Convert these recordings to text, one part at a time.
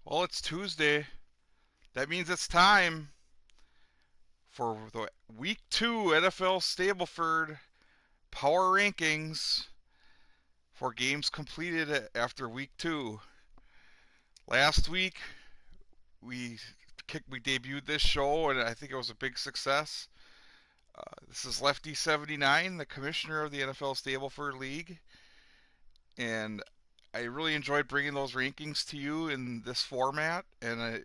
Well, it's Tuesday. That means it's time for the Week 2 NFL Stableford Power Rankings for games completed after Week 2. Last week, we we debuted this show, and I think it was a big success. This is Lefty 79, the commissioner of the NFL Stableford League, and I really enjoyed bringing those rankings to you in this format, and I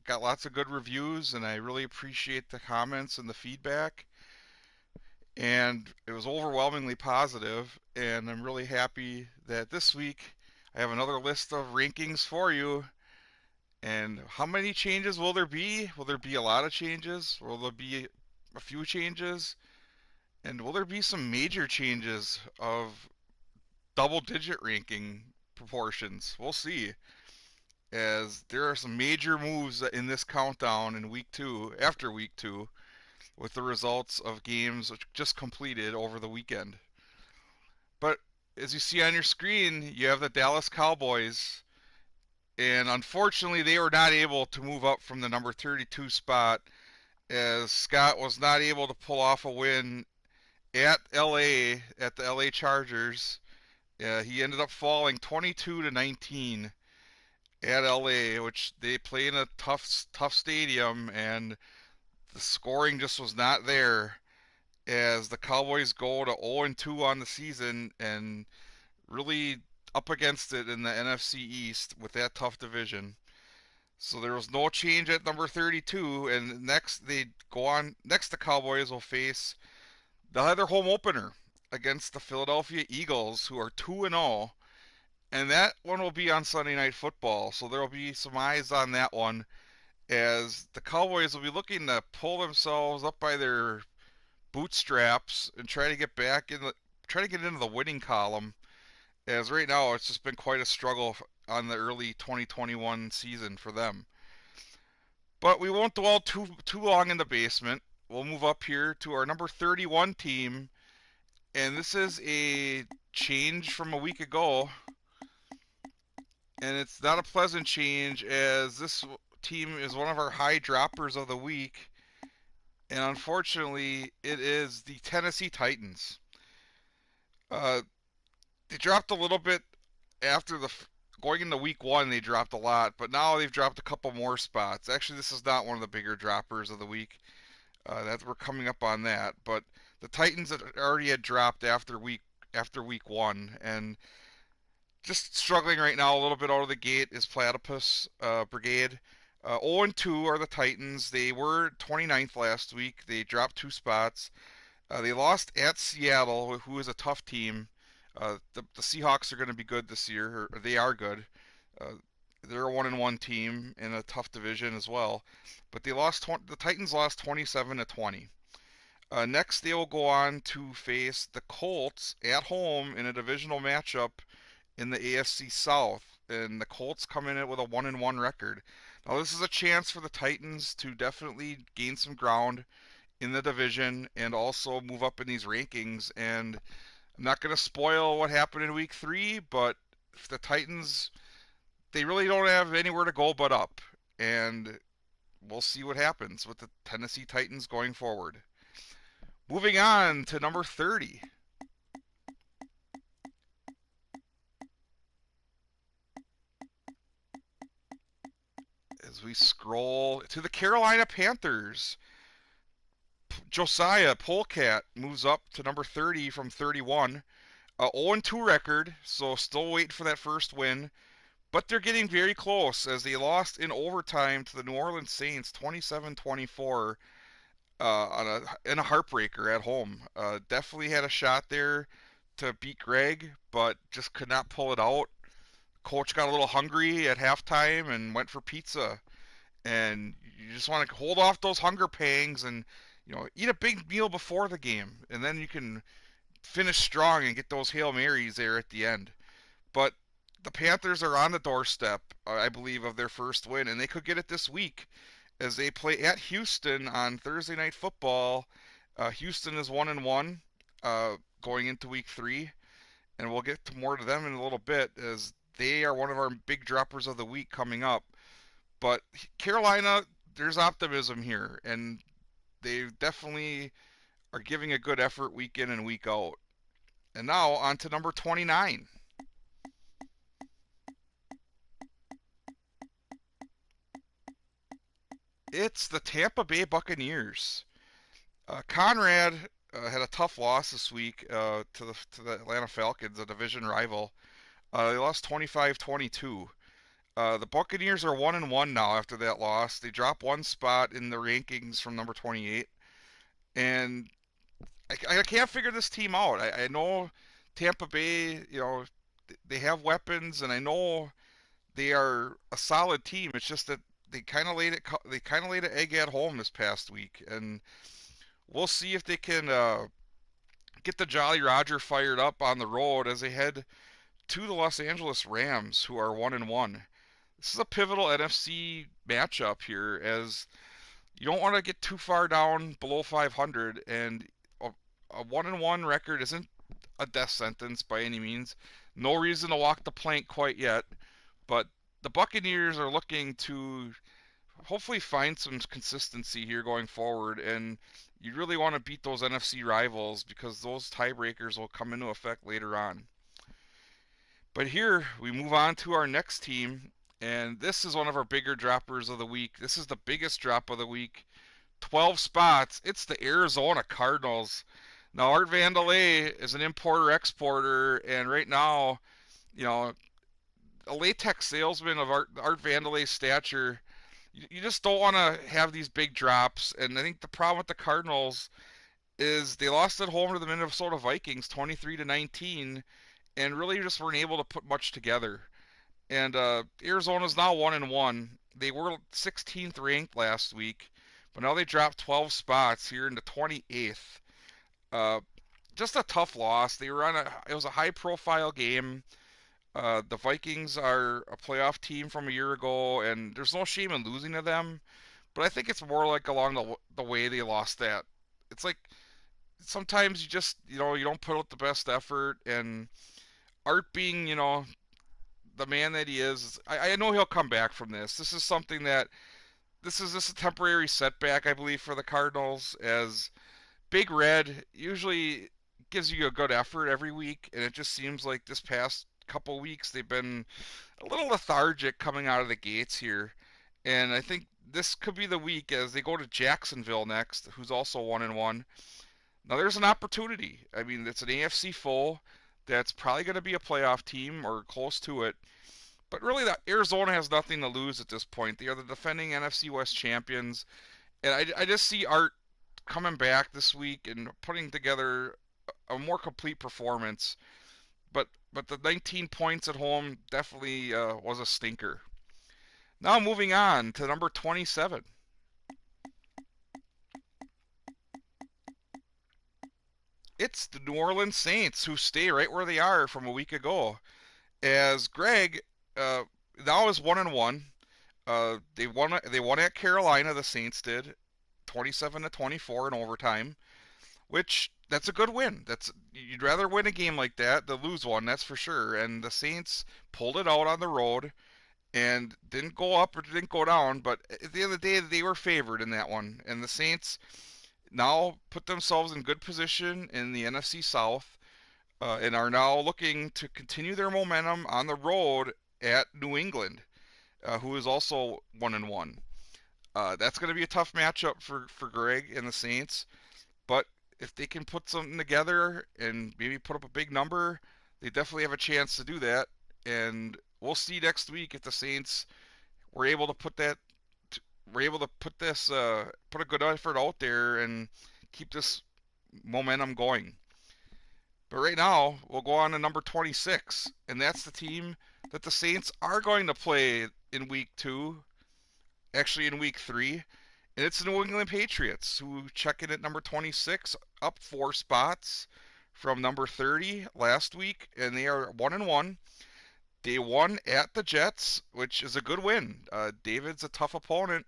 got lots of good reviews, and I really appreciate the comments and the feedback. And it was overwhelmingly positive, and I'm really happy that this week I have another list of rankings for you. And how many changes will there be? Will there be a lot of changes? Will there be a few changes? And will there be some major changes of double digit ranking proportions? We'll see. As there are some major moves in this countdown in week 2, after week 2, with the results of games just completed over the weekend. But as you see on your screen, you have the Dallas Cowboys, and unfortunately, they were not able to move up from the number 32 spot as Scott was not able to pull off a win at LA at the LA Chargers. He ended up falling 22 to 19 at LA, which they play in a tough stadium, and the scoring just was not there as the Cowboys go to 0-2 on the season and really up against it in the NFC East with that tough division. So there was no change at number 32, and next they go on. Next, the Cowboys will face their home opener against the Philadelphia Eagles, who are 2-0, and that one will be on Sunday Night Football. So there will be some eyes on that one, as the Cowboys will be looking to pull themselves up by their bootstraps and try to get into the winning column. As right now, it's just been quite a struggle on the early 2021 season for them. But we won't dwell too long in the basement. We'll move up here to our number 31 team, and this is a change from a week ago, and it's not a pleasant change as this team is one of our high droppers of the week, and unfortunately, it is the Tennessee Titans. Uh, they dropped a little bit after going into week 1. They dropped a lot, but now they've dropped a couple more spots. Actually, this is not one of the bigger droppers of the week. That we're coming up on that, but the Titans already had dropped after week 1, and just struggling right now a little bit out of the gate is Platypus Brigade. 0-2 are the Titans. They were 29th last week. They dropped 2 spots. They lost at Seattle, who is a tough team. The Seahawks are going to be good this year, or they are good. Uh, they're a 1-1 team in a tough division as well. But the Titans lost 27 to 20. Next, they will go on to face the Colts at home in a divisional matchup in the AFC South, and the Colts come in it with a 1-1 record. Now, this is a chance for the Titans to definitely gain some ground in the division and also move up in these rankings. And I'm not going to spoil what happened in Week 3, but if the Titans, they really don't have anywhere to go but up, and we'll see what happens with the Tennessee Titans going forward. Moving on to number 30. As we scroll to the Carolina Panthers, Josiah Polecat moves up to number 30 from 31. 0-2 record, so still waiting for that first win. But they're getting very close as they lost in overtime to the New Orleans Saints 27-24 in a heartbreaker at home. Definitely had a shot there to beat Greg, but just could not pull it out. Coach got a little hungry at halftime and went for pizza. And you just want to hold off those hunger pangs and eat a big meal before the game, and then you can finish strong and get those Hail Marys there at the end. But the Panthers are on the doorstep, I believe, of their first win, and they could get it this week as they play at Houston on Thursday Night Football. Houston is 1-1 going into week 3, and we'll get to more to them in a little bit as they are one of our big droppers of the week coming up. But Carolina, there's optimism here, and they definitely are giving a good effort week in and week out. And now on to number 29. It's the Tampa Bay Buccaneers. Conrad had a tough loss this week to the Atlanta Falcons, a division rival. They lost 25-22. The Buccaneers are 1-1 now after that loss. They dropped one spot in the rankings from number 28, and I can't figure this team out. I know Tampa Bay, they have weapons, and I know they are a solid team. It's just that they kind of laid an egg at home this past week, and we'll see if they can get the Jolly Roger fired up on the road as they head to the Los Angeles Rams, who are 1-1. This is a pivotal NFC matchup here, as you don't want to get too far down below 500, and a 1-1 record isn't a death sentence by any means. No reason to walk the plank quite yet, but the Buccaneers are looking to hopefully find some consistency here going forward, and you really want to beat those NFC rivals because those tiebreakers will come into effect later on. But here we move on to our next team, and this is one of our bigger droppers of the week. This is the biggest drop of the week. 12 spots. It's the Arizona Cardinals. Now, Art Vandelay is an importer-exporter, and right now, you know, a latex salesman of Art Vandelay's stature, you just don't want to have these big drops. And I think the problem with the Cardinals is they lost at home to the Minnesota Vikings 23-19, and really just weren't able to put much together. And Arizona's now 1-1. They were 16th ranked last week, but now they dropped 12 spots here into 28th. Uh, just a tough loss. It was a high profile game. The Vikings are a playoff team from a year ago, and there's no shame in losing to them. But I think it's more like along the way they lost that. It's like sometimes you just you don't put out the best effort, and Art being the man that he is, I know he'll come back from this. This is just a temporary setback, I believe, for the Cardinals, as Big Red usually gives you a good effort every week, and it just seems like this past couple weeks they've been a little lethargic coming out of the gates here. And I think this could be the week as they go to Jacksonville next, who's also 1-1. Now there's an opportunity. I mean, it's an AFC foe that's probably going to be a playoff team or close to it. But really, Arizona has nothing to lose at this point. They are the defending NFC West champions, and I just see Art coming back this week and putting together a more complete performance. But the 19 points at home definitely was a stinker. Now moving on to number 27. It's the New Orleans Saints, who stay right where they are from a week ago. As Greg now is 1-1. They won at Carolina. The Saints did 27-24 in overtime, which that's a good win. You'd rather win a game like that than lose one, that's for sure. And the Saints pulled it out on the road and didn't go up or didn't go down, but at the end of the day, they were favored in that one. And the Saints now put themselves in good position in the NFC South, and are now looking to continue their momentum on the road at New England, who is also 1-1. That's going to be a tough matchup for Greg and the Saints, but if they can put something together and maybe put up a big number, they definitely have a chance to do that. And we'll see next week if the Saints were able to put that, were able to put this, put a good effort out there and keep this momentum going. But right now, we'll go on to number 26, and that's the team that the Saints are going to play in week 2, actually in week 3, and it's the New England Patriots, who check in at number 26, up 4 spots from number 30 last week, and they are 1-1. They won at the Jets, which is a good win. David's a tough opponent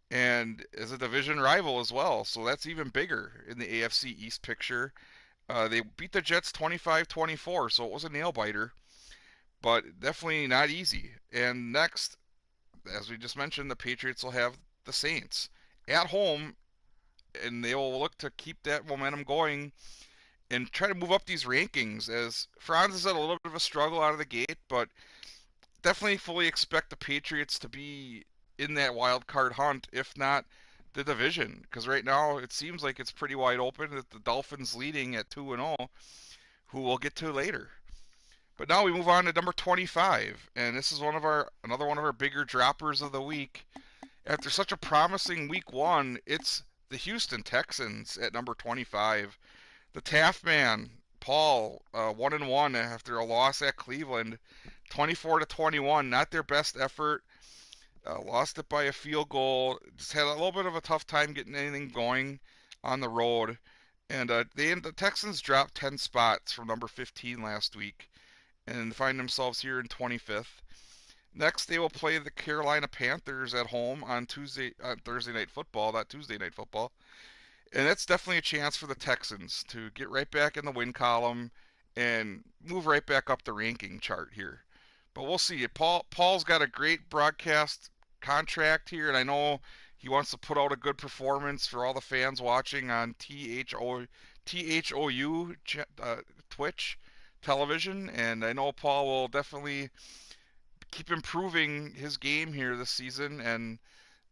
and is a division rival as well, so that's even bigger in the AFC East picture. They beat the Jets 25-24, so it was a nail biter, but definitely not easy. And next, as we just mentioned, the Patriots will have the Saints at home, and they will look to keep that momentum going and try to move up these rankings. As Franz has had a little bit of a struggle out of the gate, but definitely fully expect the Patriots to be in that wild card hunt, if not the division. Because right now it seems like it's pretty wide open. That the Dolphins leading at 2-0, who we'll get to later. But now we move on to number 25, and this is another one of our bigger droppers of the week. After such a promising week one, it's the Houston Texans at number 25. The Taft man, Paul, 1-1 after a loss at Cleveland, 24-21. Not their best effort. Lost it by a field goal. Just had a little bit of a tough time getting anything going on the road. And the Texans dropped 10 spots from number 15 last week and find themselves here in 25th. Next, they will play the Carolina Panthers at home on Thursday Night Football, not Tuesday Night Football. And that's definitely a chance for the Texans to get right back in the win column and move right back up the ranking chart here. But we'll see. Paul's got a great broadcast contract here, and I know he wants to put out a good performance for all the fans watching on THOU Twitch television, and I know Paul will definitely keep improving his game here this season, and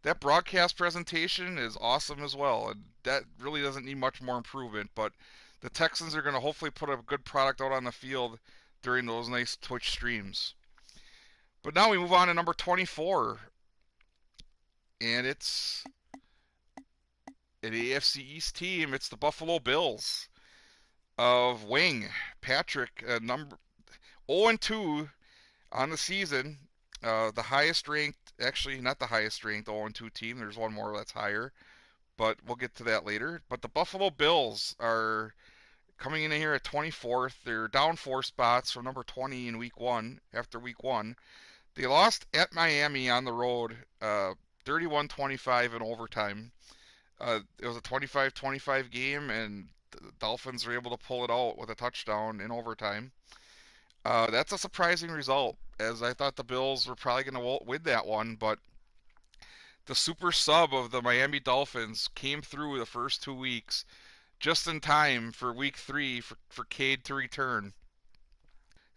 that broadcast presentation is awesome as well, and that really doesn't need much more improvement. But the Texans are going to hopefully put a good product out on the field during those nice Twitch streams. But now we move on to number 24, and it's an AFC East team. It's the Buffalo Bills of Wing Patrick, number 0-2 on the season. The highest ranked, actually not the highest ranked 0-2 team. There's one more that's higher, but we'll get to that later. But the Buffalo Bills are coming in here at 24th. They're down 4 spots from number 20 in week one after week one. They lost at Miami on the road, 31-25 in overtime. It was a 25-25 game, and the Dolphins were able to pull it out with a touchdown in overtime. That's a surprising result, as I thought the Bills were probably going to win that one, but the super sub of the Miami Dolphins came through the first 2 weeks just in time for week three for Cade to return.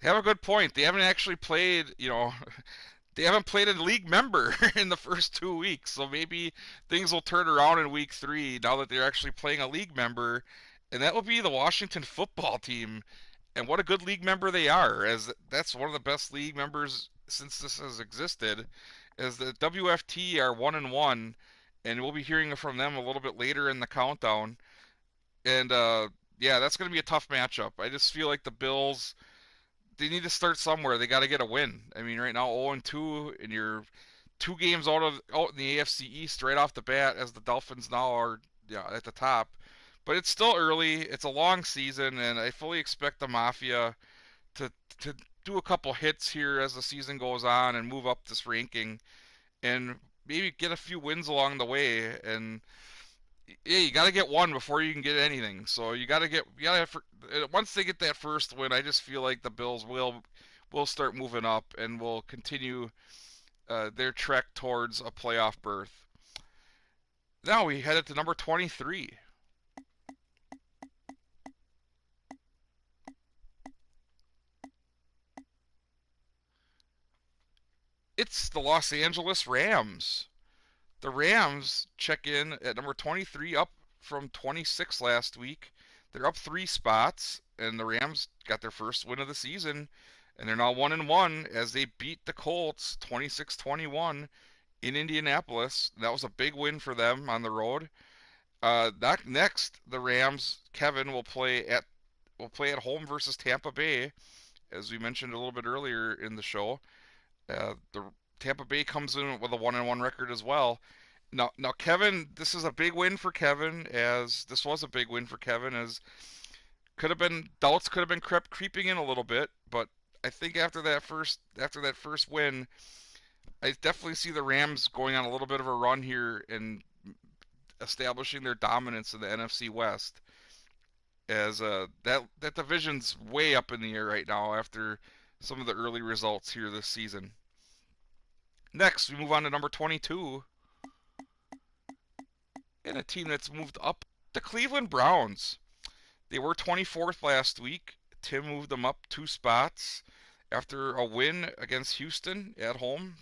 They have a good point. They haven't actually played, they haven't played a league member in the first 2 weeks, so maybe things will turn around in week three now that they're actually playing a league member, and that will be the Washington football team. And what a good league member they are, as that's one of the best league members since this has existed. As the WFT are 1-1, and we'll be hearing from them a little bit later in the countdown. And yeah, that's going to be a tough matchup. I just feel like the Bills, they need to start somewhere. They got to get a win. I mean, right now 0-2, and you're 2 games out in the AFC East right off the bat, as the Dolphins now are, yeah, at the top. But it's still early. It's a long season, and I fully expect the Mafia to to do a couple hits here as the season goes on and move up this ranking, and maybe get a few wins along the way. And yeah, you got to get one before you can get anything. So once they get that first win, I just feel like the Bills will start moving up and will continue their trek towards a playoff berth. Now we headed to number 23. It's the Los Angeles Rams. The Rams check in at number 23, up from 26 last week. They're up 3 spots, and the Rams got their first win of the season, and they're now 1-1 as they beat the Colts 26-21 in Indianapolis. That was a big win for them on the road. Next, the Rams, Kevin will play at home versus Tampa Bay, as we mentioned a little bit earlier in the show. The Tampa Bay comes in with a 1-1 record as well. Now, Kevin, this is a big win for Kevin. As this was a big win for Kevin, as doubts could have been creeping in a little bit, but I think after that first win, I definitely see the Rams going on a little bit of a run here and establishing their dominance in the NFC West. As that division's way up in the air right now after some of the early results here this season. Next, we move on to number 22, and a team that's moved up, the Cleveland Browns. They were 24th last week. Tim moved them up 2 spots after a win against Houston at home.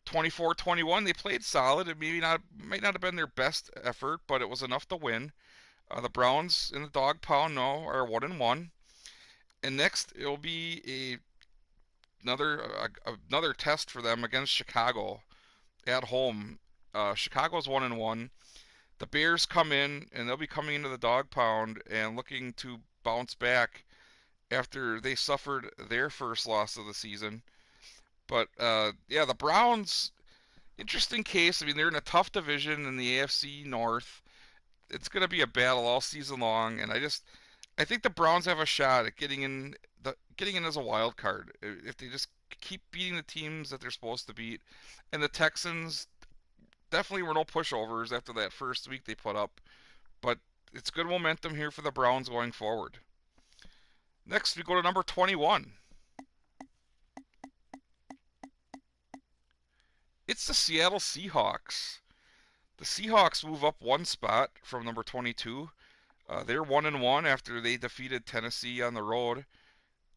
24-21. They played solid. It might not have been their best effort, but it was enough to win. The Browns in the dog pound now are 1-1. And next it will be another test for them against Chicago at home. Chicago's 1-1. The Bears come in and they'll be coming into the dog pound and looking to bounce back after they suffered their first loss of the season. But yeah, the Browns, interesting case. I mean, they're in a tough division in the AFC North. It's going to be a battle all season long, and I think the Browns have a shot at getting in as a wild card if they just keep beating the teams that they're supposed to beat. And the Texans definitely were no pushovers after that first week they put up, but it's good momentum here for the Browns going forward. Next, we go to number 21. It's the Seattle Seahawks. The Seahawks move up 1 spot from number 22. They're 1-1 after they defeated Tennessee on the road.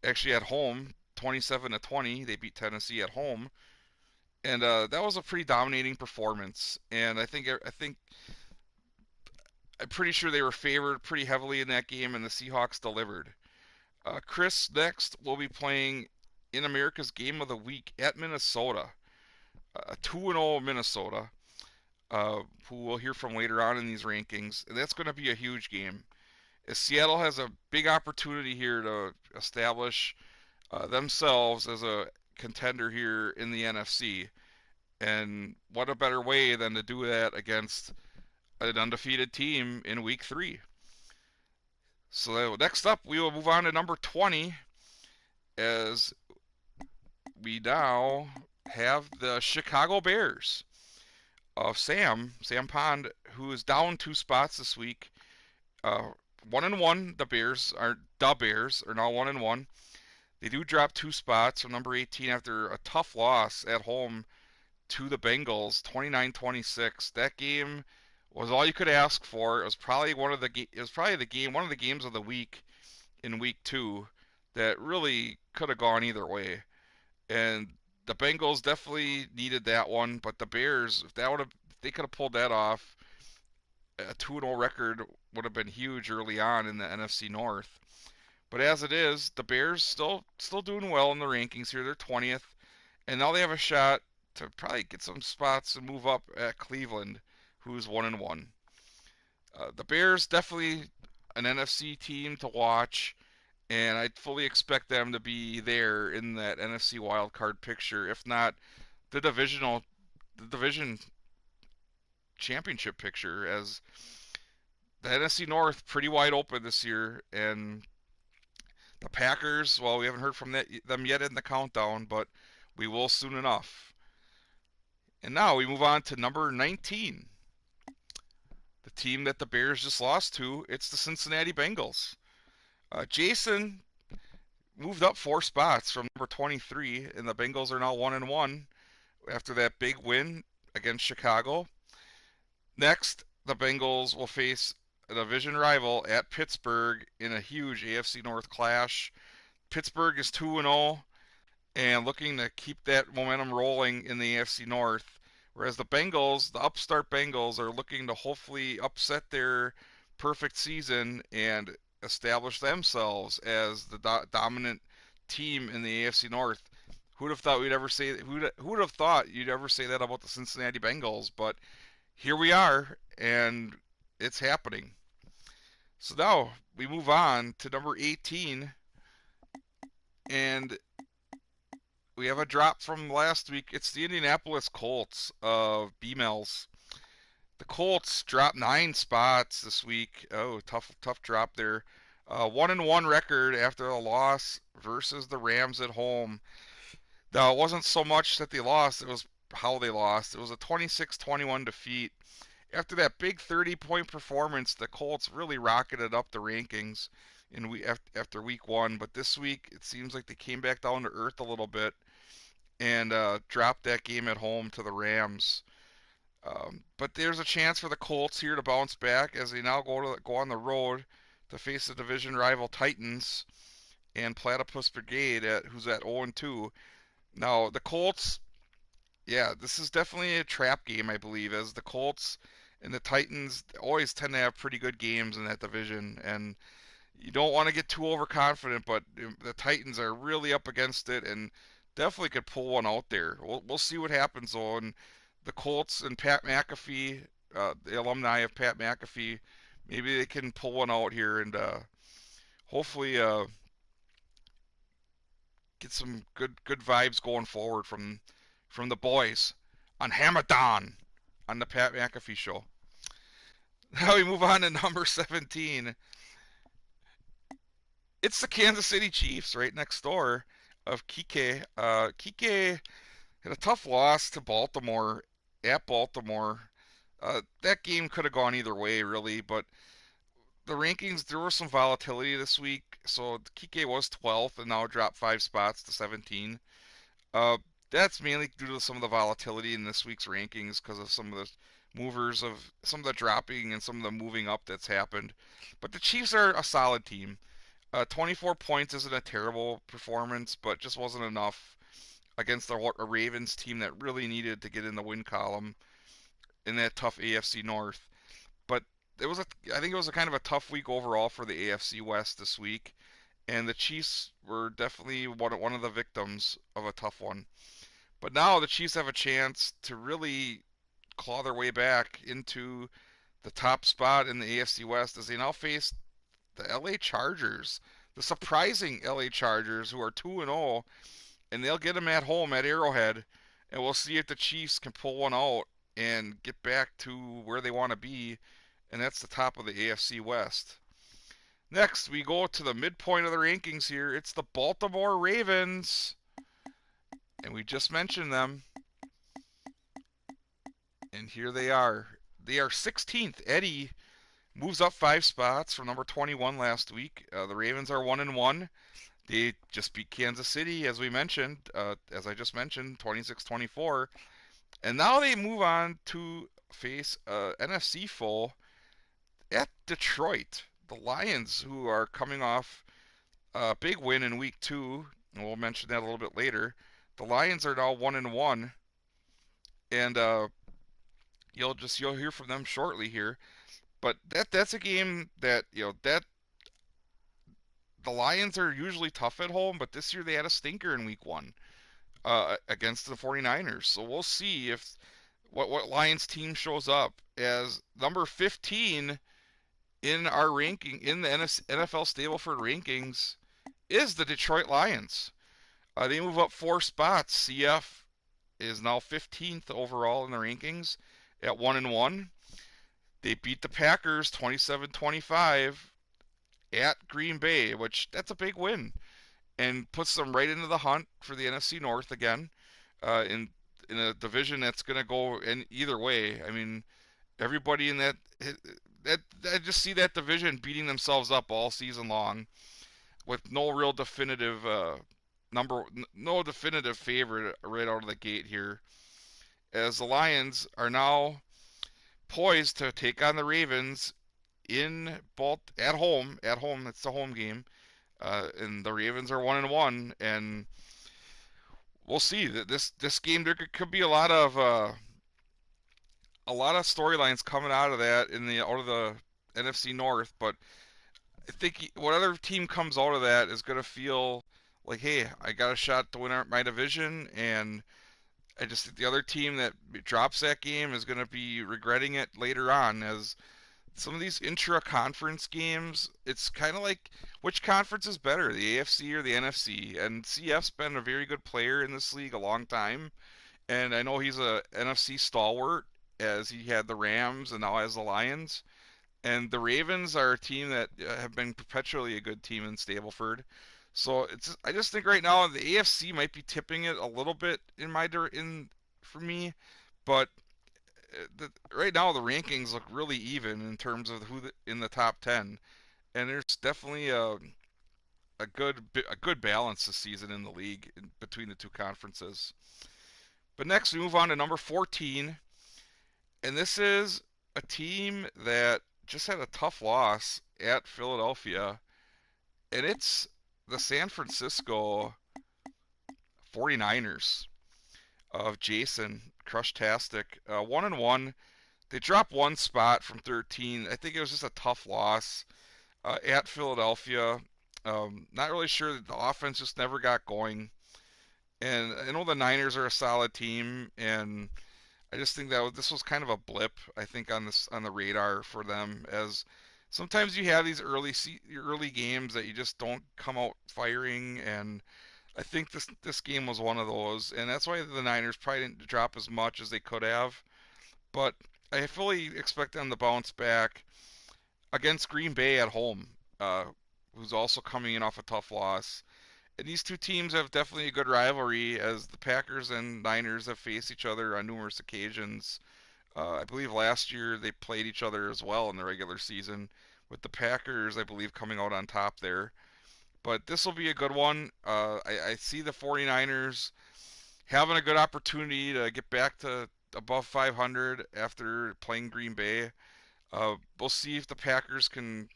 Actually, at home, 27-20. They beat Tennessee at home, and that was a pretty dominating performance. And I'm pretty sure they were favored pretty heavily in that game, and the Seahawks delivered. Chris next will be playing in America's Game of the Week at Minnesota, 2-0 Minnesota, who we'll hear from later on in these rankings. And that's going to be a huge game. As Seattle has a big opportunity here to establish themselves as a contender here in the NFC. And what a better way than to do that against an undefeated team in week 3. So next up, we will move on to number 20 as we now have the Chicago Bears of Sam Pond, who is down 2 spots this week. 1-1. The Bears are now 1-1. They do drop 2 spots from number 18 after a tough loss at home to the Bengals, 29-26. That game was all you could ask for. It was probably one of the games of the week in week 2 that really could have gone either way. And the Bengals definitely needed that one, but the Bears, if they could have pulled that off, a 2-0 record would have been huge early on in the NFC North. But as it is, the Bears still doing well in the rankings here. They're 20th, and now they have a shot to probably get some spots and move up at Cleveland, who's 1-1. The Bears definitely an NFC team to watch, and I fully expect them to be there in that NFC wildcard picture, if not the division championship picture, as the NFC North pretty wide open this year, and the Packers, well, we haven't heard from them yet in the countdown, but we will soon enough. And now we move on to number 19, the team that the Bears just lost to. It's the Cincinnati Bengals. Jason moved up 4 spots from number 23, and the Bengals are now 1-1 after that big win against Chicago. Next, the Bengals will face a division rival at Pittsburgh in a huge AFC North clash. Pittsburgh is 2-0 and looking to keep that momentum rolling in the AFC North, whereas the upstart Bengals, are looking to hopefully upset their perfect season and establish themselves as the dominant team in the AFC North. Who'd have thought who'd have thought you'd ever say that about the Cincinnati Bengals? But here we are, and it's happening. So now we move on to number 18, and we have a drop from last week. It's the Indianapolis Colts of B-Mel's. The Colts dropped 9 spots this week. Oh, tough drop there. 1-1 record after a loss versus the Rams at home. Now, it wasn't so much that they lost, it was how they lost. It was a 26-21 defeat. After that big 30-point performance, the Colts really rocketed up the rankings after week 1. But this week, it seems like they came back down to earth a little bit. and dropped that game at home to the Rams. But there's a chance for the Colts here to bounce back as they now go on the road to face the division rival Titans and Platypus Brigade who's at 0-2. Now the Colts, yeah, this is definitely a trap game, I believe, as the Colts and the Titans always tend to have pretty good games in that division, and you don't want to get too overconfident, but the Titans are really up against it and definitely could pull one out there. We'll see what happens though. And the Colts and Pat McAfee, the alumni of Pat McAfee, maybe they can pull one out here and hopefully get some good vibes going forward from the boys on Hamadan on the Pat McAfee show. Now we move on to number 17. It's the Kansas City Chiefs right next door of Kike. Kike had a tough loss to Baltimore at Baltimore. That game could have gone either way, really, but the rankings, there was some volatility this week. So Kike was 12th and now dropped 5 spots to 17. Uh, that's mainly due to some of the volatility in this week's rankings because of some of the movers of some of the dropping and some of the moving up that's happened. But the Chiefs are a solid team. 24 points isn't a terrible performance, but just wasn't enough against a Ravens team that really needed to get in the win column in that tough AFC North. But I think it was a kind of a tough week overall for the AFC West this week, and the Chiefs were definitely one of the victims of a tough one. But now the Chiefs have a chance to really claw their way back into the top spot in the AFC West as they now face the LA Chargers, the surprising LA Chargers, who are 2-0, and they'll get them at home at Arrowhead, and we'll see if the Chiefs can pull one out and get back to where they want to be, and that's the top of the AFC West. Next, we go to the midpoint of the rankings here. It's the Baltimore Ravens, and we just mentioned them, and here they are. They are 16th. Eddie moves up 5 spots from number 21 last week. The Ravens are 1-1. They just beat Kansas City, as we mentioned, as I just mentioned, 26-24. And now they move on to face NFC foe at Detroit. The Lions, who are coming off a big win in week 2, and we'll mention that a little bit later. The Lions are now 1-1, and you'll hear from them shortly here. But that's a game that that the Lions are usually tough at home, but this year they had a stinker in week 1 against the 49ers. So we'll see if what Lions team shows up as number 15 in our ranking in the NFL Stableford rankings is the Detroit Lions. They move up 4 spots. CF is now 15th overall in the rankings at 1-1. They beat the Packers 27-25 at Green Bay, which that's a big win and puts them right into the hunt for the NFC North again, in a division that's going to go in either way. I mean, everybody in that I just see that division beating themselves up all season long with no real definitive no definitive favorite right out of the gate here. As the Lions are now poised to take on the Ravens at home. At home, it's the home game, and the Ravens are 1-1, and we'll see that this game there could be a lot of storylines coming out of that out of the NFC North, but I think whatever team comes out of that is going to feel like, hey, I got a shot to win my division, and I just think the other team that drops that game is going to be regretting it later on. As some of these intra-conference games, it's kind of like which conference is better, the AFC or the NFC? And CF's been a very good player in this league a long time, and I know he's a NFC stalwart as he had the Rams and now has the Lions. And the Ravens are a team that have been perpetually a good team in Stableford. So I just think right now the AFC might be tipping it a little bit for me, but right now the rankings look really even in terms of in the top 10, and there's definitely a good balance this season in the league between the two conferences. But next we move on to number 14, and this is a team that just had a tough loss at Philadelphia, and it's the San Francisco 49ers of Jason Crushtastic. 1-1. They dropped one spot from 13. I think it was just a tough loss at Philadelphia. Not really sure that the offense just never got going. And I know the Niners are a solid team, and I just think that this was kind of a blip. I think on the radar for them, as sometimes you have these early games that you just don't come out firing, and I think this game was one of those, and that's why the Niners probably didn't drop as much as they could have. But I fully expect them to bounce back against Green Bay at home, who's also coming in off a tough loss. And these two teams have definitely a good rivalry, as the Packers and Niners have faced each other on numerous occasions. I believe last year they played each other as well in the regular season, with the Packers, I believe, coming out on top there. But this will be a good one. I see the 49ers having a good opportunity to get back to above 500 after playing Green Bay. We'll see if the Packers can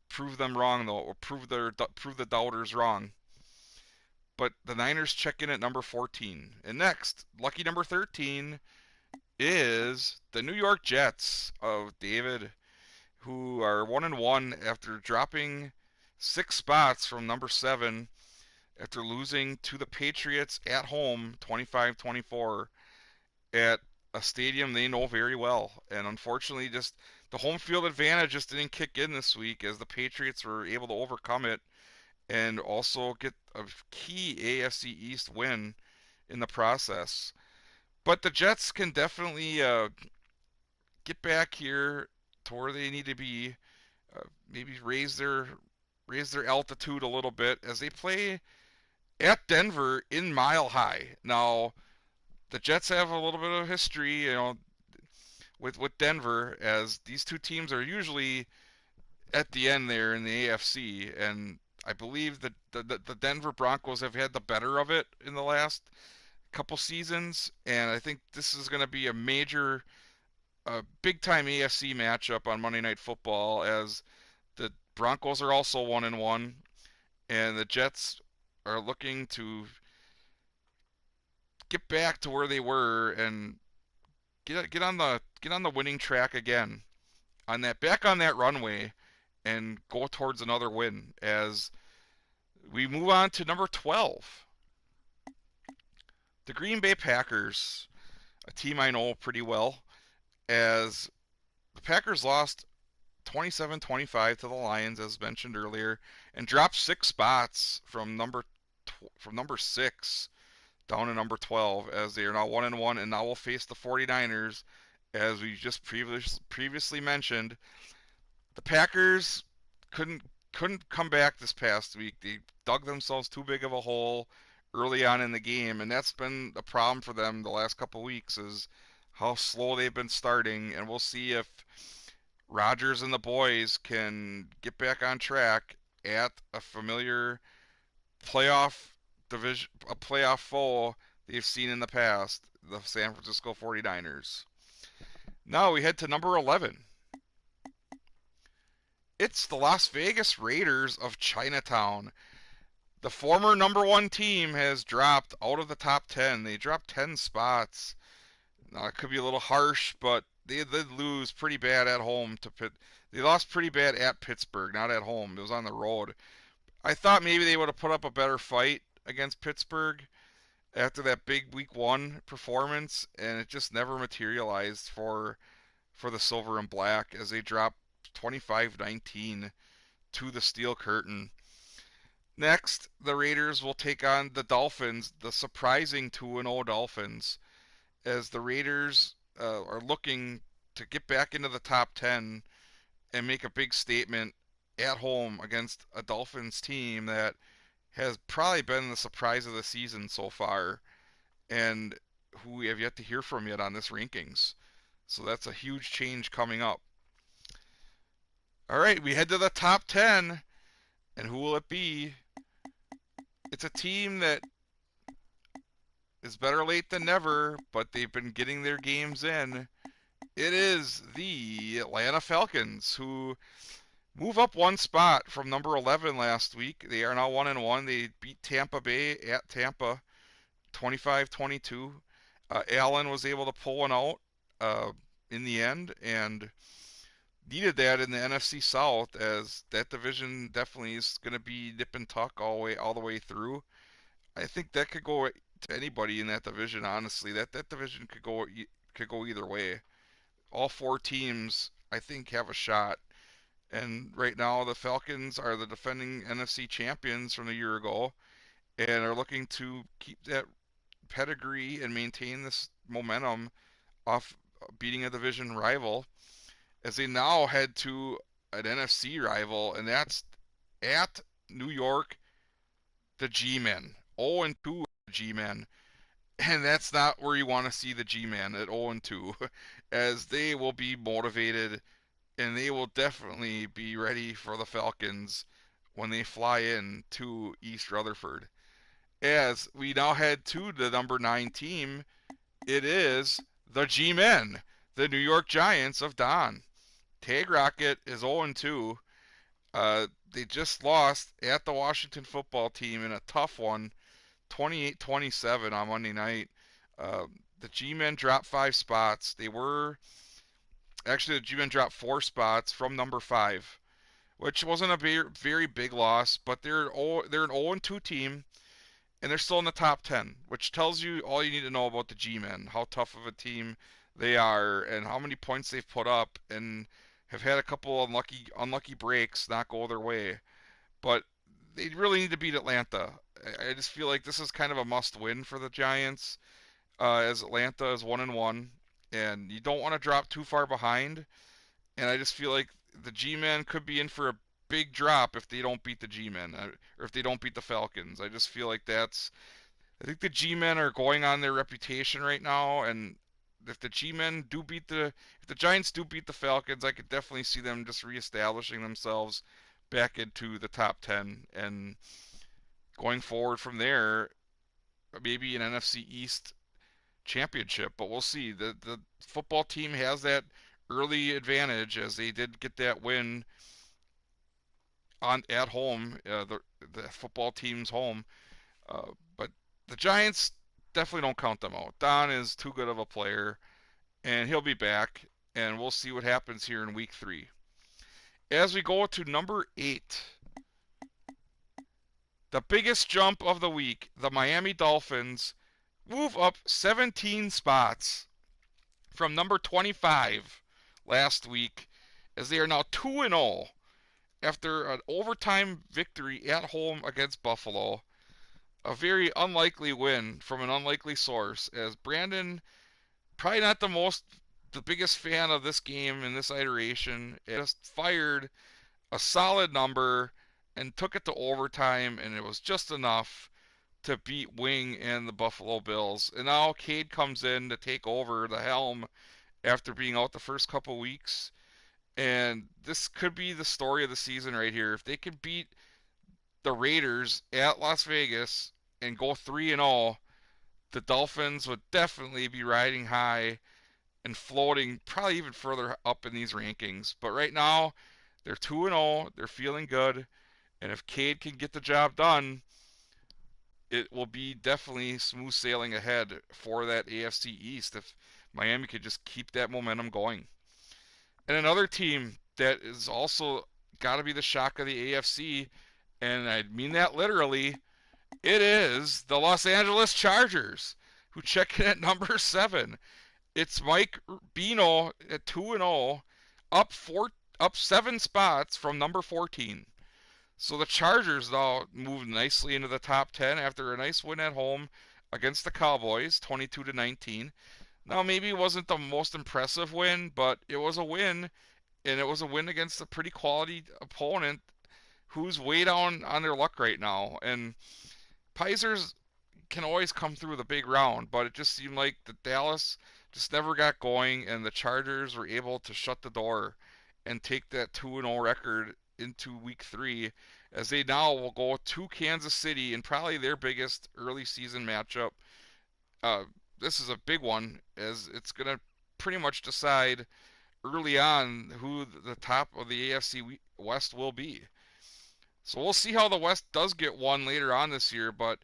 prove them wrong, though, or prove the doubters wrong. But the Niners check in at number 14. And next, lucky number 13 is the New York Jets of David, who are 1-1 after dropping 6 spots from number 7 after losing to the Patriots at home 25-24 at a stadium they know very well. And unfortunately, just the home field advantage just didn't kick in this week, as the Patriots were able to overcome it and also get a key AFC East win in the process. But the Jets can definitely get back here to where they need to be. Maybe raise their altitude a little bit as they play at Denver in Mile High. Now, the Jets have a little bit of history, with Denver, as these two teams are usually at the end there in the AFC, and I believe that the Denver Broncos have had the better of it in the last couple seasons, and I think this is going to be a major, big time AFC matchup on Monday Night Football, as the Broncos are also 1-1, and the Jets are looking to get back to where they were and get on the winning track again, on that runway, and go towards another win, as we move on to number 12. The Green Bay Packers, a team I know pretty well, as the Packers lost 27-25 to the Lions, as mentioned earlier, and dropped 6 spots from number 6 down to number 12, as they are now 1-1, and now will face the 49ers, as we just previously mentioned. The Packers couldn't come back this past week. They dug themselves too big of a hole early on in the game, and that's been a problem for them the last couple weeks, is how slow they've been starting. And we'll see if Rodgers and the boys can get back on track at a familiar playoff a playoff foe they've seen in the past, the San Francisco 49ers. Now we head to number 11. It's the Las Vegas Raiders of Chinatown. The former number 1 team has dropped out of the top 10. They dropped 10 spots. Now, it could be a little harsh, but they did lose pretty bad at home to Pitt. They lost pretty bad at Pittsburgh, not at home. It was on the road. I thought maybe they would have put up a better fight against Pittsburgh after that big Week 1 performance, and it just never materialized for the Silver and Black, as they dropped 25-19 to the Steel Curtain. Next, the Raiders will take on the Dolphins, the surprising 2-0 Dolphins, as the Raiders are looking to get back into the top 10 and make a big statement at home against a Dolphins team that has probably been the surprise of the season so far, and who we have yet to hear from yet on this rankings. So that's a huge change coming up. All right, we head to the top 10, and who will it be? it's a team that is better late than never, but they've been getting their games in. It is the Atlanta Falcons who move up one spot from number 11 last week. They are now 1-1. They beat Tampa Bay at Tampa 25-22. Allen was able to pull one out uh, in the end and needed that in the NFC South as that division definitely is going to be nip and tuck all the way through. I think that could go to anybody in that division. Honestly, that division could go either way. All four teams, I think, have a shot. And right now, the Falcons are the defending NFC champions from a year ago, and are looking to keep that pedigree and maintain this momentum off beating a division rival as they now head to an NFC rival, and that's at New York, the G-Men. 0-2 G-Men. And that's not where you want to see the G-Men at 0-2, as they will be motivated and they will definitely be ready for the Falcons when they fly in to East Rutherford. As we now head to the number 9 team, it is the G-Men, the New York Giants of Don. Tag Rocket is 0-2. They just lost at the Washington football team in a tough one, 28-27 on Monday night. Uh, the G-Men dropped 5 spots. The G-Men dropped 4 spots from number 5, which wasn't a very big loss, but they're an 0-2 team, and they're still in the top 10, which tells you all you need to know about the G-Men, how tough of a team they are, and how many points they've put up, and have had a couple unlucky breaks not go their way. But they really need to beat Atlanta. I just feel like this is kind of a must-win for the Giants, as Atlanta is 1-1, and you don't want to drop too far behind. And I just feel like the G-Men could be in for a big drop if they don't beat the G-Men, or if they don't beat the Falcons. I just feel like that's. I think the G-Men are going on their reputation right now, and if the G-Men do beat if the Giants do beat the Falcons, I could definitely see them just reestablishing themselves back into the top 10 and going forward from there, maybe an NFC East championship. But we'll see. The football team has that early advantage as they did get that win on at home, the football team's home. But the Giants definitely don't count them out. Don is too good of a player, and he'll be back. And we'll see what happens here in Week 3. As we go to number 8, the biggest jump of the week, the Miami Dolphins move up 17 spots from number 25 last week, as they are now 2-0 after an overtime victory at home against Buffalo. A very unlikely win from an unlikely source, as Brandon, probably not the biggest fan of this game in this iteration, just fired a solid number and took it to overtime, and it was just enough to beat Wing and the Buffalo Bills. And now Cade comes in to take over the helm after being out the first couple weeks. And this could be the story of the season right here. If they can beat the Raiders at Las Vegas and go 3-0, the Dolphins would definitely be riding high and floating probably even further up in these rankings. But right now, they're 2-0, they're feeling good, and if Cade can get the job done, it will be definitely smooth sailing ahead for that AFC East if Miami could just keep that momentum going. And another team that is also got to be the shock of the AFC, and I mean that literally, it is the Los Angeles Chargers, who check in at number 7. It's Mike Bino at 2-0, up 7 spots from number 14. So the Chargers now moved nicely into the top 10 after a nice win at home against the Cowboys, 22-19. Now maybe it wasn't the most impressive win, but it was a win, and it was a win against a pretty quality opponent who's way down on their luck right now. And Pizers can always come through the big round, but it just seemed like the Dallas just never got going, and the Chargers were able to shut the door and take that 2-0 record into Week 3. as they now will go to Kansas City in probably their biggest early season matchup. Uh, this is a big one, as it's going to pretty much decide early on who the top of the AFC West will be. So we'll see how the West does get won later on this year, but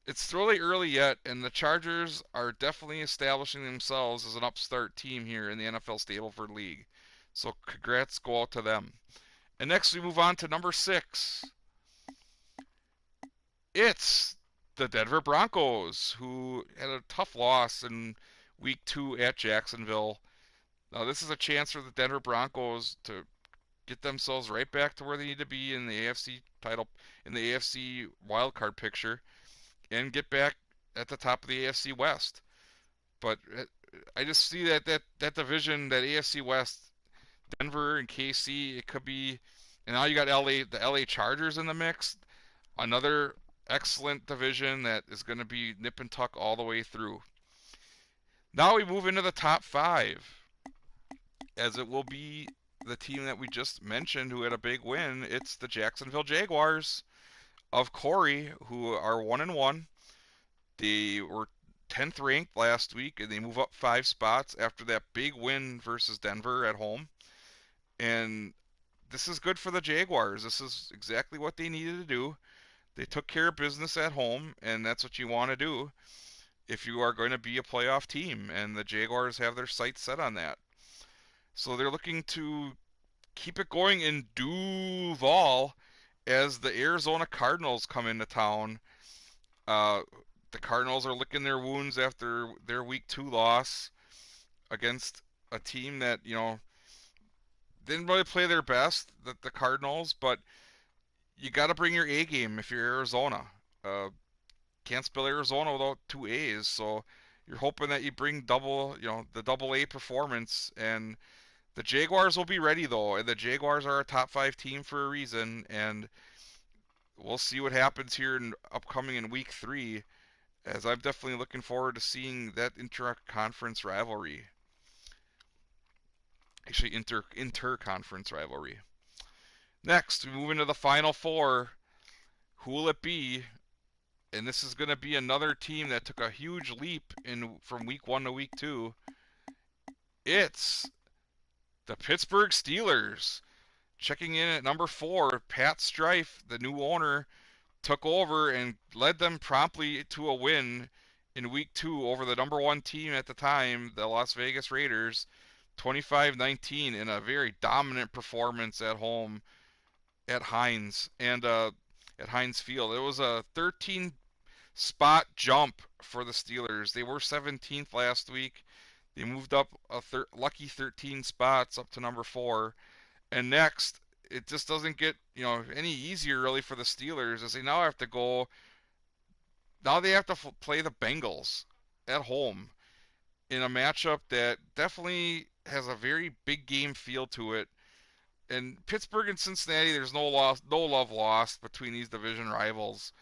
it's really early yet, and the Chargers are definitely establishing themselves as an upstart team here in the NFL Stableford League. So congrats go out to them. And next we move on to number 6. It's the Denver Broncos, who had a tough loss in week 2 at Jacksonville. Now this is a chance for the Denver Broncos to get themselves right back to where they need to be in the AFC title, in the AFC wildcard picture, and get back at the top of the AFC West. But I just see that division, that AFC West, Denver and KC, it could be. And now you got the LA Chargers in the mix, another excellent division that is going to be nip and tuck all the way through. Now we move into the top 5, as it will be the team that we just mentioned who had a big win. It's the Jacksonville Jaguars of Corey, who are 1-1. They were 10th ranked last week, and they move up 5 spots after that big win versus Denver at home. And this is good for the Jaguars. This is exactly what they needed to do. They took care of business at home, and that's what you want to do if you are going to be a playoff team. And the Jaguars have their sights set on that. So they're looking to keep it going in Duval as the Arizona Cardinals come into town. Uh, the Cardinals are licking their wounds after their week 2 loss against a team that, didn't really play their best, the Cardinals, but you got to bring your A game if you're Arizona. Uh, can't spell Arizona without 2 A's, so you're hoping that you bring the double A performance. And the Jaguars will be ready though, and the Jaguars are a top 5 team for a reason, and we'll see what happens here in upcoming in week 3, as I'm definitely looking forward to seeing that inter-conference rivalry. Actually, inter-conference rivalry. Next, we move into the Final 4. Who will it be? And this is going to be another team that took a huge leap from week 1 to week 2. It's the Pittsburgh Steelers. Checking in at number 4, Pat Strife, the new owner, took over and led them promptly to a win in week 2 over the number 1 team at the time, the Las Vegas Raiders, 25-19, in a very dominant performance at home at Heinz Field. It was a 13 spot jump for the Steelers. They were 17th last week. They moved up a lucky 13 spots up to number 4. And next, it just doesn't get any easier really for the Steelers, as they now have to go. Now they have to play the Bengals at home in a matchup that definitely has a very big game feel to it. And Pittsburgh and Cincinnati, there's no love lost between these division rivals.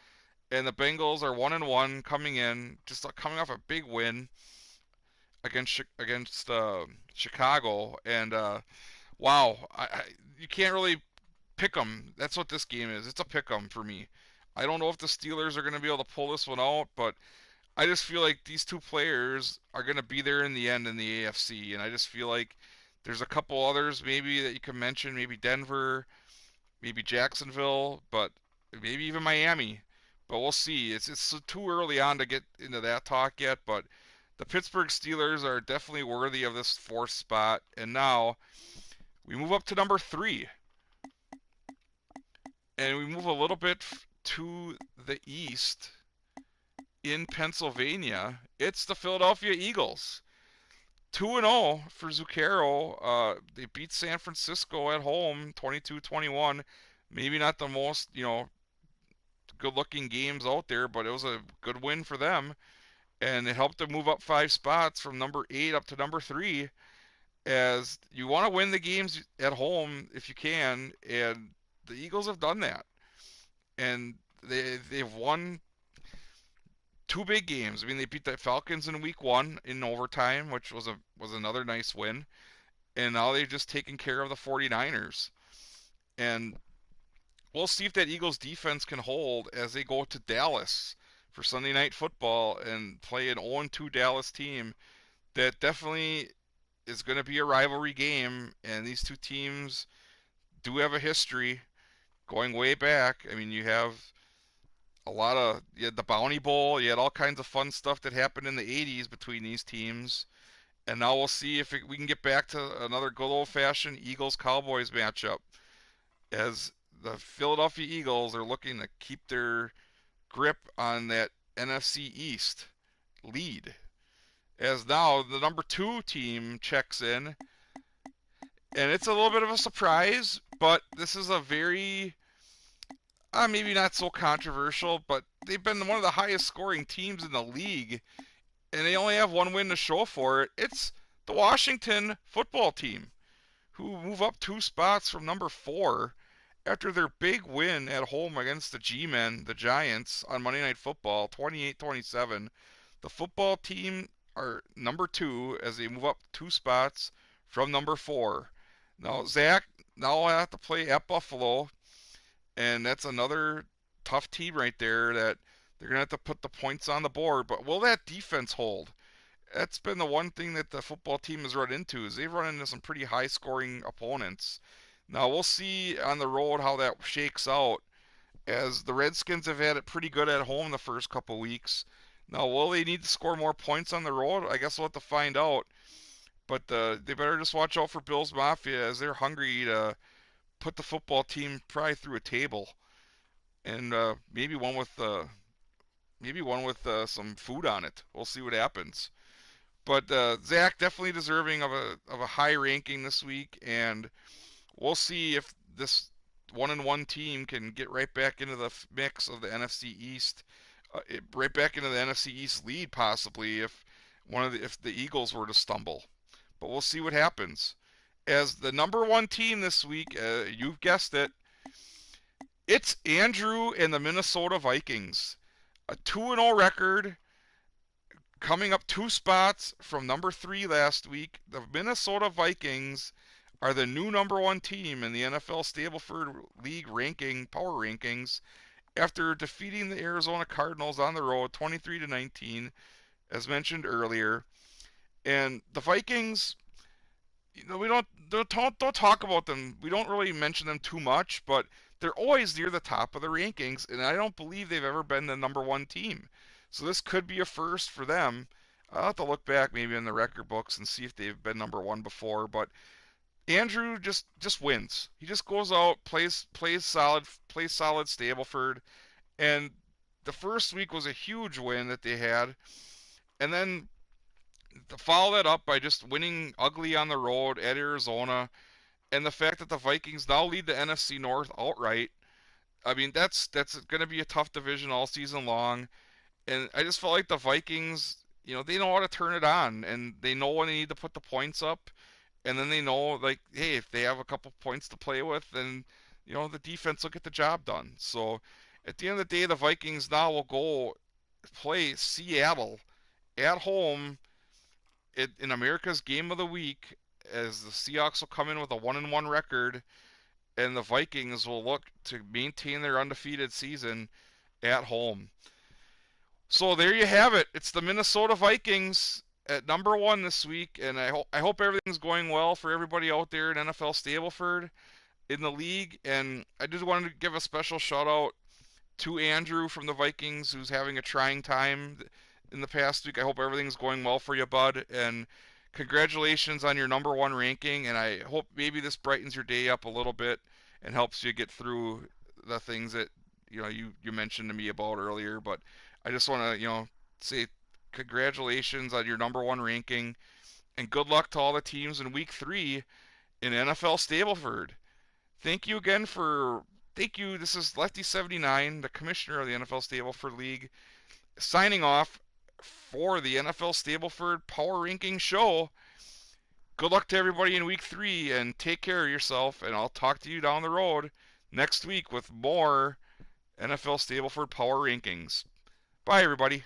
And the Bengals are 1-1 coming in, just coming off a big win against Chicago. And wow, you can't really pick them. That's what this game is. It's a pick 'em for me. I don't know if the Steelers are going to be able to pull this one out, but I just feel like these 2 players are going to be there in the end in the AFC, and I just feel like there's a couple others maybe that you can mention, maybe Denver, maybe Jacksonville, but maybe even Miami. But we'll see. It's too early on to get into that talk yet, but the Pittsburgh Steelers are definitely worthy of this 4th spot. And now we move up to number 3. And we move a little bit to the east in Pennsylvania. It's the Philadelphia Eagles. 2-0 for Zucchero. They beat San Francisco at home 22-21. Maybe not the most, good-looking games out there, but it was a good win for them. And it helped them move up 5 spots from number 8 up to number 3, as you want to win the games at home if you can, and the Eagles have done that. And they've won 2 big games. I mean, they beat the Falcons in week 1 in overtime, which was another nice win. And now they've just taken care of the 49ers. And we'll see if that Eagles defense can hold as they go to Dallas for Sunday Night Football and play an 0-2 Dallas team that definitely is going to be a rivalry game. And these two teams do have a history going way back. I mean, you have you had the Bounty Bowl, you had all kinds of fun stuff that happened in the 80s between these teams. And now we'll see if we can get back to another good old fashioned Eagles Cowboys matchup as the Philadelphia Eagles are looking to keep their grip on that NFC East lead. As now the number 2 team checks in, and it's a little bit of a surprise, but this is a very maybe not so controversial, but they've been one of the highest scoring teams in the league, and they only have one win to show for it. It's the Washington football team, who move up 2 spots from number 4 after their big win at home against the G-Men, the Giants, on Monday Night Football, 28-27. The football team are number 2 as they move up 2 spots from number 4. Now, Zach, now will have to play at Buffalo, and that's another tough team right there that they're going to have to put the points on the board. But will that defense hold? That's been the one thing that the football team has run into is they've run into some pretty high scoring opponents. Now we'll see on the road how that shakes out as the Redskins have had it pretty good at home the first couple weeks. Now will they need to score more points on the road? I guess we'll have to find out. But they better just watch out for Bills Mafia as they're hungry to put the football team probably through a table and maybe one with some food on it. We'll see what happens. But Zach definitely deserving of a high ranking this week, and we'll see if this 1-1 team can get right back into the mix of the NFC East, right back into the NFC East lead possibly if the Eagles were to stumble. But we'll see what happens. As the number 1 team this week, you've guessed it, it's Andrew and the Minnesota Vikings. A 2-0 record, coming up 2 spots from number 3 last week. The Minnesota Vikings are the new number 1 team in the NFL Stableford League power rankings after defeating the Arizona Cardinals on the road 23-19, as mentioned earlier. And the Vikings, we don't talk about them. We don't really mention them too much, but they're always near the top of the rankings, and I don't believe they've ever been the number 1 team. So this could be a first for them. I'll have to look back maybe in the record books and see if they've been number 1 before, but Andrew just wins. He just goes out, plays solid, Stableford, and the first week was a huge win that they had, and then to follow that up by just winning ugly on the road at Arizona, and the fact that the Vikings now lead the NFC North outright. I mean, that's going to be a tough division all season long, and I just felt like the Vikings, they know how to turn it on, and they know when they need to put the points up, and then they know, like, hey, if they have a couple points to play with, then the defense will get the job done. So at the end of the day, the Vikings now will go play Seattle at home in America's Game of the Week, as the Seahawks will come in with a 1-1 record, and the Vikings will look to maintain their undefeated season at home. So there you have it. It's the Minnesota Vikings at number 1 this week, and I hope everything's going well for everybody out there in NFL Stableford in the league. And I just wanted to give a special shout out to Andrew from the Vikings, who's having a trying time in the past week. I hope everything's going well for you, bud, and congratulations on your number 1 ranking, and I hope maybe this brightens your day up a little bit and helps you get through the things that you mentioned to me about earlier. But I just want to say congratulations on your number 1 ranking, and good luck to all the teams in week 3 in NFL Stableford. Thank you again thank you. This is Lefty79, the commissioner of the NFL Stableford League, signing off for the NFL Stableford Power Ranking Show. Good luck to everybody in week 3, and take care of yourself, and I'll talk to you down the road next week with more NFL Stableford Power Rankings. Bye, everybody.